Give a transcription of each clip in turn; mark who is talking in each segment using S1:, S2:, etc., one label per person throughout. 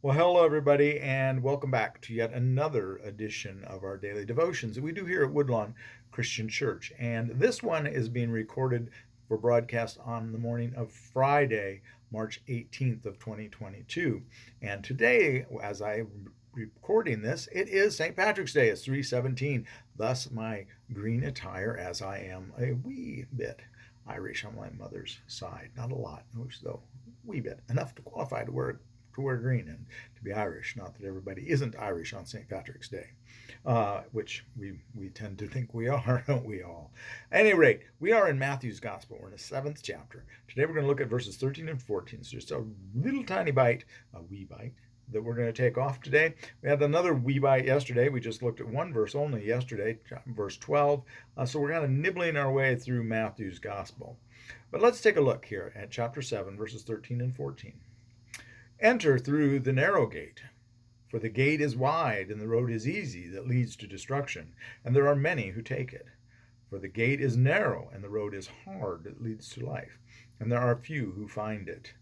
S1: Well, hello, everybody, and welcome back to yet another edition of our daily devotions that we do here at Woodlawn Christian Church. And this one is being recorded for broadcast on the morning of Friday, March 18th of 2022. And today, as I'm recording this, it is St. Patrick's Day. It's 3/17, thus my green attire, as I am a wee bit Irish on my mother's side. Not a lot, though, wee bit, enough to qualify to wear green and to be Irish. Not that everybody isn't Irish on St. Patrick's Day, which we tend to think we are, don't we all? At any rate, we are in Matthew's Gospel. We're in the 7th chapter. Today we're going to look at verses 13 and 14. So just a little tiny bite, a wee bite, that we're going to take off today. We had another wee bite yesterday. We just looked at one verse only yesterday, verse 12. So we're kind of nibbling our way through Matthew's Gospel. But let's take a look here at chapter 7, verses 13 and 14. Enter through the narrow gate, for the gate is wide and the road is easy that leads to destruction, and there are many who take it. For the gate is narrow and the road is hard that leads to life, and there are few who find it.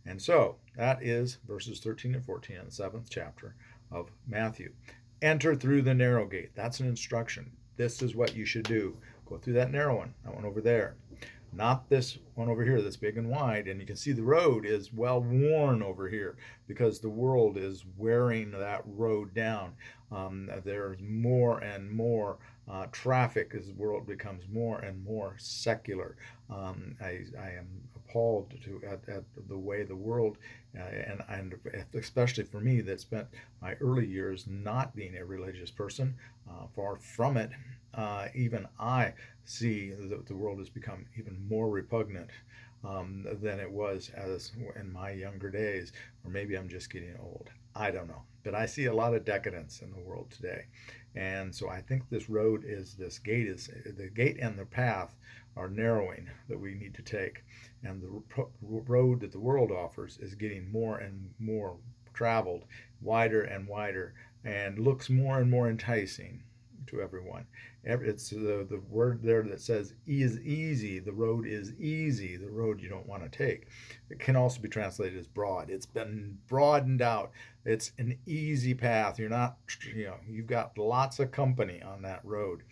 S1: And so, that is verses 13 and 14 in the 7th chapter of Matthew. Enter through the narrow gate. That's an instruction. This is what you should do. Go through that narrow one, that one over there. Not this one over here that's big and wide. And you can see the road is well worn over here because the world is wearing that road down. There's more and more traffic as the world becomes more and more secular. I am appalled at the way the world, and especially for me that spent my early years not being a religious person, far from it. Even I see that the world has become even more repugnant than it was as in my younger days, or maybe I'm just getting old. I don't know, but I see a lot of decadence in the world today, and so I think this gate is the gate and the path are narrowing that we need to take, and the road that the world offers is getting more and more traveled, wider and wider, and looks more and more enticing to everyone. It's the word there that says is easy. The road is easy. The road you don't want to take. It can also be translated as broad. It's been broadened out. It's an easy path. You're not, you've got lots of company on that road,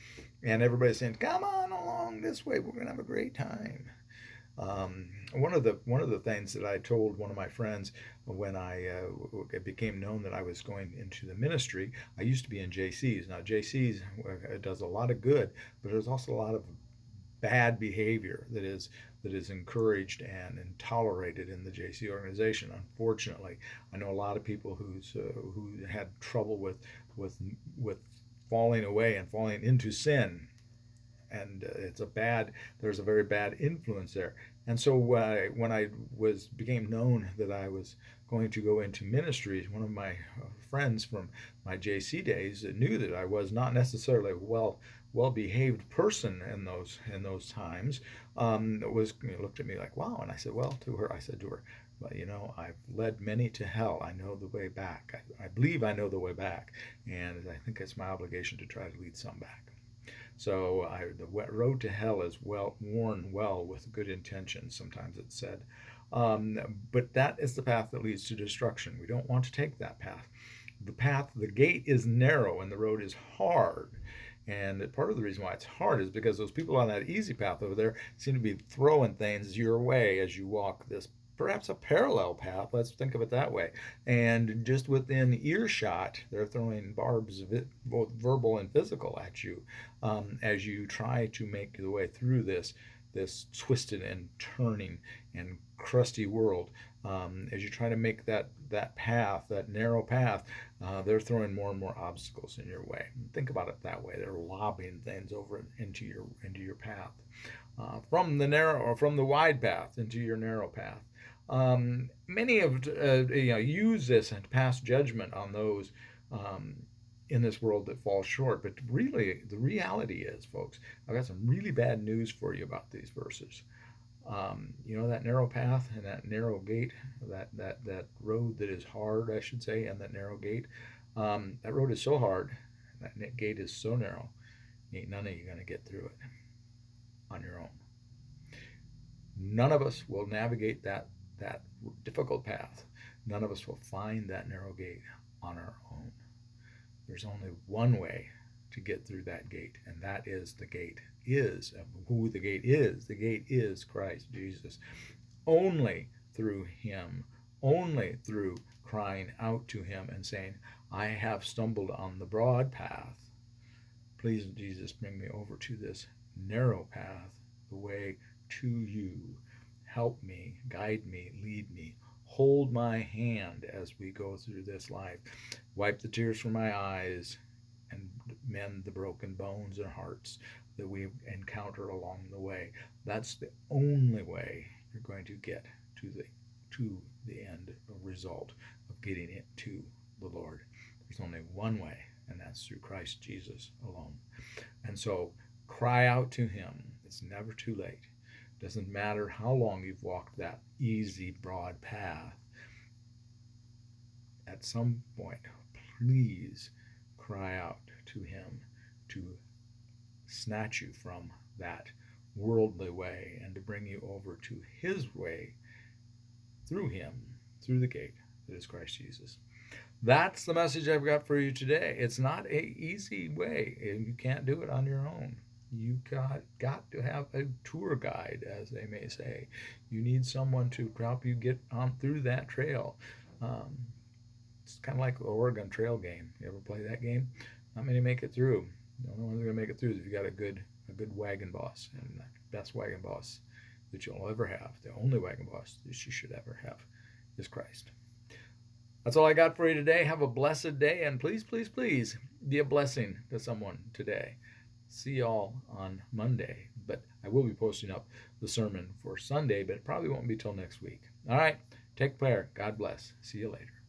S1: and everybody's saying, "Come on along this way. We're gonna have a great time." One of the things that I told one of my friends when it became known that I was going into the ministry, I used to be in JCs. Now JCs does a lot of good, but there's also a lot of bad behavior that is encouraged and tolerated in the JC organization. Unfortunately, I know a lot of people who had trouble with falling away and falling into sin, and there's a very bad influence there. And so when I became known that I was going to go into ministry, one of my friends from my JC days knew that I was not necessarily a well behaved person in those times. Looked at me like, wow. And I said, well, I said to her, well, I've led many to hell. I know the way back. I believe I know the way back, and I think it's my obligation to try to lead some back. So the road to hell is worn well with good intentions, sometimes it's said. But that is the path that leads to destruction. We don't want to take that path. The gate is narrow and the road is hard. And part of the reason why it's hard is because those people on that easy path over there seem to be throwing things your way as you walk this perhaps a parallel path. Let's think of it that way. And just within earshot, they're throwing barbs, both verbal and physical, at you as you try to make your way through this twisted and turning and crusty world. As you try to make that narrow path, they're throwing more and more obstacles in your way. Think about it that way. They're lobbing things over into your path, from the wide path into your narrow path. Many have used this and passed judgment on those in this world that fall short. But really, the reality is, folks, I've got some really bad news for you about these verses. That narrow path and that narrow gate, that road that is hard, I should say, and that narrow gate. That road is so hard, that gate is so narrow. Ain't none of you gonna get through it on your own. None of us will navigate that difficult path. None of us will find that narrow gate on our own. There's only one way to get through that gate, and that is the gate is who the gate is. The gate is Christ Jesus. Only through him, only through crying out to him and saying, I have stumbled on the broad path. Please, Jesus, bring me over to this narrow path, the way to you. Help me, guide me, lead me. Hold my hand as we go through this life. Wipe the tears from my eyes and mend the broken bones and hearts that we encounter along the way. That's the only way you're going to get to the end result of getting it to the Lord. There's only one way, and that's through Christ Jesus alone. And so cry out to him. It's never too late. Doesn't matter how long you've walked that easy, broad path. At some point, please cry out to him to snatch you from that worldly way and to bring you over to his way through him, through the gate that is Christ Jesus. That's the message I've got for you today. It's not an easy way. You can't do it on your own. You got to have a tour guide, as they may say. You need someone to help you get on through that trail. It's kind of like the Oregon Trail game. You ever play that game? Not many make it through. The only ones that are going to make it through is if you got a good wagon boss, and the best wagon boss that you'll ever have, the only wagon boss that you should ever have, is Christ. That's all I got for you today. Have a blessed day, and please, please, please be a blessing to someone today. See y'all on Monday, but I will be posting up the sermon for Sunday, but it probably won't be till next week. All right, take care. God bless. See you later.